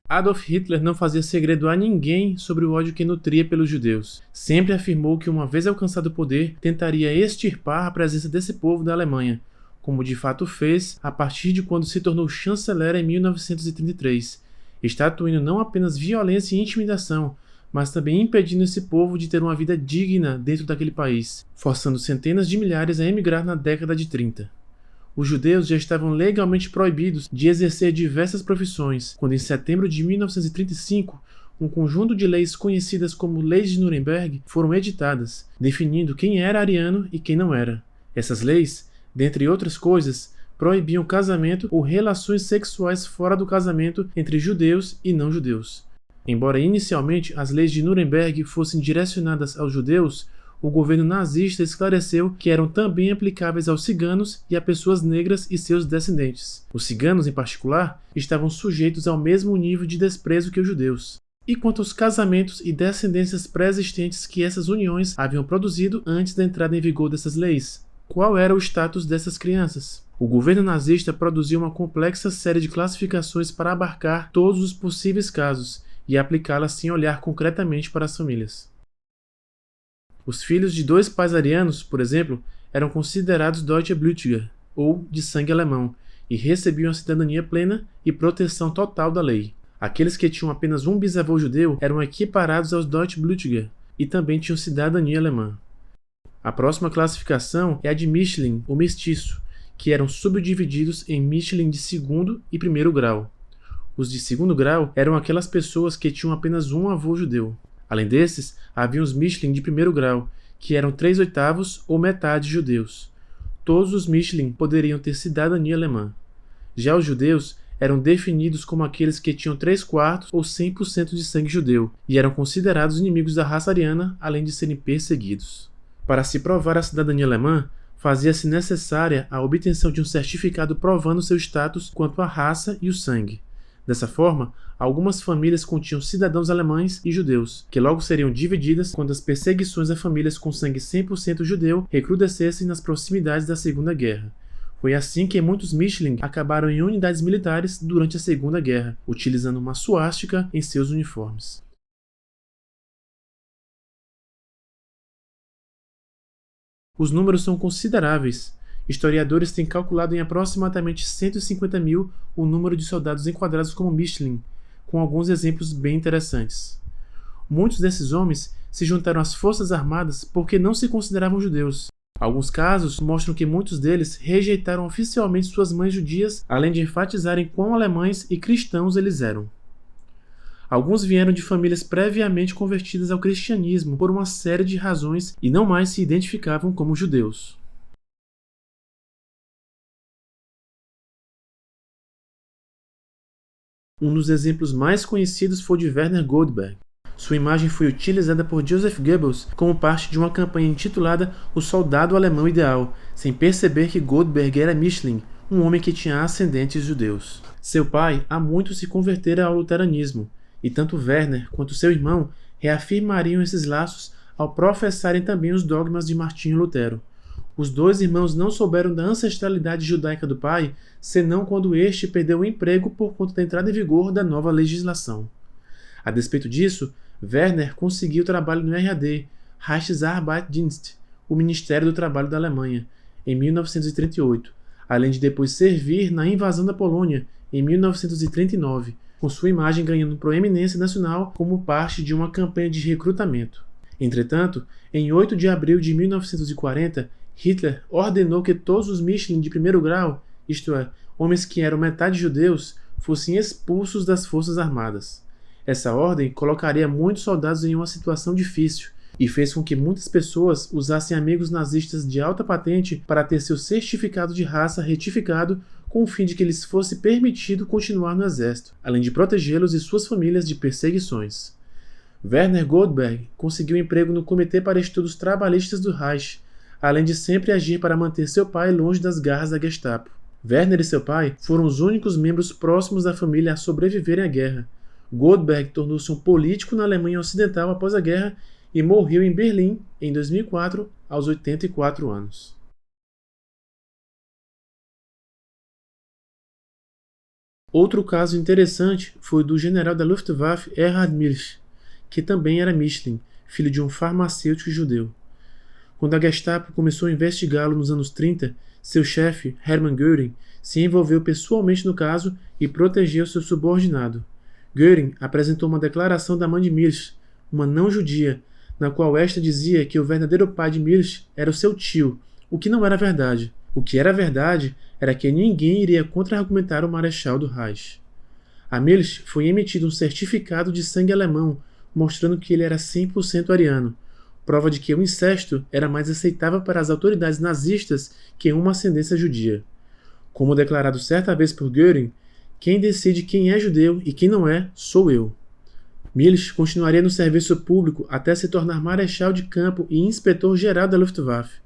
Adolf Hitler não fazia segredo a ninguém sobre o ódio que nutria pelos judeus. Sempre afirmou que, uma vez alcançado o poder, tentaria extirpar a presença desse povo da Alemanha, como de fato fez a partir de quando se tornou chanceler em 1933, estatuindo não apenas violência e intimidação, mas também impedindo esse povo de ter uma vida digna dentro daquele país, forçando centenas de milhares a emigrar na década de 30. Os judeus já estavam legalmente proibidos de exercer diversas profissões, quando em setembro de 1935, um conjunto de leis conhecidas como Leis de Nuremberg foram editadas, definindo quem era ariano e quem não era. Essas leis, dentre outras coisas, proibiam casamento ou relações sexuais fora do casamento entre judeus e não judeus. Embora inicialmente as leis de Nuremberg fossem direcionadas aos judeus, o governo nazista esclareceu que eram também aplicáveis aos ciganos e a pessoas negras e seus descendentes. Os ciganos, em particular, estavam sujeitos ao mesmo nível de desprezo que os judeus. E quanto aos casamentos e descendências pré-existentes que essas uniões haviam produzido antes da entrada em vigor dessas leis? Qual era o status dessas crianças? O governo nazista produziu uma complexa série de classificações para abarcar todos os possíveis casos e aplicá-las sem olhar concretamente para as famílias. Os filhos de dois pais arianos, por exemplo, eram considerados Deutsche Blütiger, ou de sangue alemão, e recebiam a cidadania plena e proteção total da lei. Aqueles que tinham apenas um bisavô judeu eram equiparados aos Deutsche Blütiger e também tinham cidadania alemã. A próxima classificação é a de Mischling, ou mestiço, que eram subdivididos em Mischling de segundo e primeiro grau. Os de segundo grau eram aquelas pessoas que tinham apenas um avô judeu. Além desses, havia os Mischling de primeiro grau, que eram 3/8 ou metade judeus. Todos os Mischling poderiam ter cidadania alemã. Já os judeus eram definidos como aqueles que tinham 3/4 ou 100% de sangue judeu, e eram considerados inimigos da raça ariana, além de serem perseguidos. Para se provar a cidadania alemã, fazia-se necessária a obtenção de um certificado provando seu status quanto à raça e o sangue. Dessa forma, algumas famílias continham cidadãos alemães e judeus, que logo seriam divididas quando as perseguições a famílias com sangue 100% judeu recrudescessem nas proximidades da Segunda Guerra. Foi assim que muitos Mischling acabaram em unidades militares durante a Segunda Guerra, utilizando uma suástica em seus uniformes. Os números são consideráveis. Historiadores têm calculado em aproximadamente 150 mil o número de soldados enquadrados como Mischling, com alguns exemplos bem interessantes. Muitos desses homens se juntaram às forças armadas porque não se consideravam judeus. Alguns casos mostram que muitos deles rejeitaram oficialmente suas mães judias, além de enfatizarem quão alemães e cristãos eles eram. Alguns vieram de famílias previamente convertidas ao cristianismo por uma série de razões e não mais se identificavam como judeus. Um dos exemplos mais conhecidos foi o de Werner Goldberg. Sua imagem foi utilizada por Joseph Goebbels como parte de uma campanha intitulada O Soldado Alemão Ideal, sem perceber que Goldberg era Mischling, um homem que tinha ascendentes judeus. Seu pai há muito se convertera ao luteranismo, e tanto Werner quanto seu irmão reafirmariam esses laços ao professarem também os dogmas de Martinho Lutero. Os dois irmãos não souberam da ancestralidade judaica do pai, senão quando este perdeu o emprego por conta da entrada em vigor da nova legislação. A despeito disso, Werner conseguiu trabalho no RAD, Reichsarbeitsdienst, o Ministério do Trabalho da Alemanha, em 1938, além de depois servir na invasão da Polônia, em 1939, com sua imagem ganhando proeminência nacional como parte de uma campanha de recrutamento. Entretanto, em 8 de abril de 1940, Hitler ordenou que todos os Mischling de primeiro grau, isto é, homens que eram metade judeus, fossem expulsos das forças armadas. Essa ordem colocaria muitos soldados em uma situação difícil e fez com que muitas pessoas usassem amigos nazistas de alta patente para ter seu certificado de raça retificado com o fim de que lhes fosse permitido continuar no exército, além de protegê-los e suas famílias de perseguições. Werner Goldberg conseguiu emprego no Comitê para Estudos Trabalhistas do Reich, além de sempre agir para manter seu pai longe das garras da Gestapo. Werner e seu pai foram os únicos membros próximos da família a sobreviverem à guerra. Goldberg tornou-se um político na Alemanha Ocidental após a guerra e morreu em Berlim em 2004, aos 84 anos. Outro caso interessante foi o do general da Luftwaffe Erhard Milch, que também era Mischling, filho de um farmacêutico judeu. Quando a Gestapo começou a investigá-lo nos anos 30, seu chefe, Hermann Göring, se envolveu pessoalmente no caso e protegeu seu subordinado. Göring apresentou uma declaração da mãe de Milch, uma não-judia, na qual esta dizia que o verdadeiro pai de Milch era o seu tio, o que não era verdade. O que era verdade era que ninguém iria contra-argumentar o marechal do Reich. A Milch foi emitido um certificado de sangue alemão, mostrando que ele era 100% ariano, prova de que o incesto era mais aceitável para as autoridades nazistas que uma ascendência judia. Como declarado certa vez por Göring, quem decide quem é judeu e quem não é, sou eu. Milch continuaria no serviço público até se tornar marechal de campo e inspetor-geral da Luftwaffe.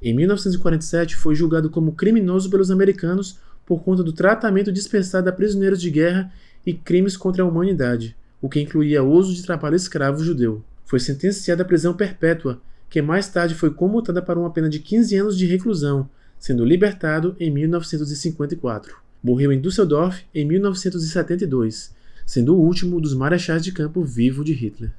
Em 1947, foi julgado como criminoso pelos americanos por conta do tratamento dispensado a prisioneiros de guerra e crimes contra a humanidade, o que incluía o uso de trabalho escravo judeu. Foi sentenciado à prisão perpétua, que mais tarde foi comutada para uma pena de 15 anos de reclusão, sendo libertado em 1954. Morreu em Düsseldorf em 1972, sendo o último dos marechais de campo vivo de Hitler.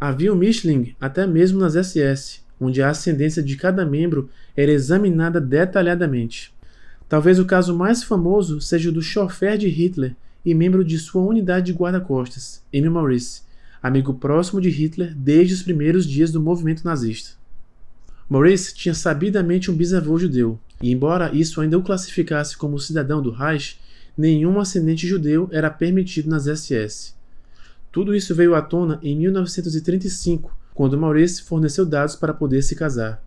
Havia um Mischling até mesmo nas SS, onde a ascendência de cada membro era examinada detalhadamente. Talvez o caso mais famoso seja o do chofer de Hitler e membro de sua unidade de guarda-costas, Emil Maurice, amigo próximo de Hitler desde os primeiros dias do movimento nazista. Maurice tinha sabidamente um bisavô judeu, e embora isso ainda o classificasse como cidadão do Reich, nenhum ascendente judeu era permitido nas SS. Tudo isso veio à tona em 1935, quando Maurice forneceu dados para poder se casar.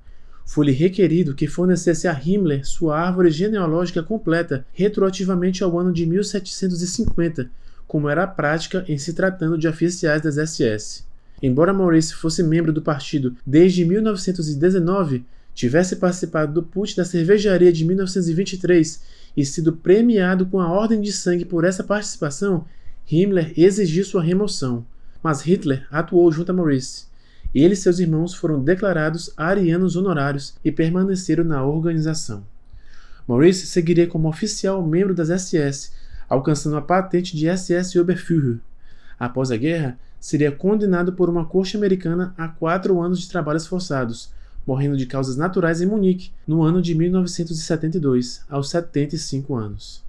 Foi-lhe requerido que fornecesse a Himmler sua árvore genealógica completa retroativamente ao ano de 1750, como era a prática em se tratando de oficiais das SS. Embora Maurice fosse membro do partido desde 1919, tivesse participado do putsch da cervejaria de 1923 e sido premiado com a Ordem de Sangue por essa participação, Himmler exigiu sua remoção, mas Hitler atuou junto a Maurice. Ele e seus irmãos foram declarados arianos honorários e permaneceram na organização. Maurice seguiria como oficial membro das SS, alcançando a patente de SS Oberführer. Após a guerra, seria condenado por uma corte americana a 4 anos de trabalhos forçados, morrendo de causas naturais em Munique, no ano de 1972, aos 75 anos.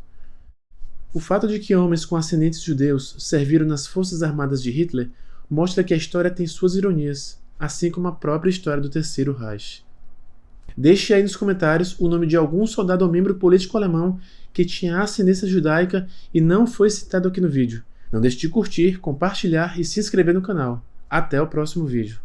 O fato de que homens com ascendentes judeus serviram nas forças armadas de Hitler mostra que a história tem suas ironias, assim como a própria história do Terceiro Reich. Deixe aí nos comentários o nome de algum soldado ou membro político alemão que tinha ascendência judaica e não foi citado aqui no vídeo. Não deixe de curtir, compartilhar e se inscrever no canal. Até o próximo vídeo.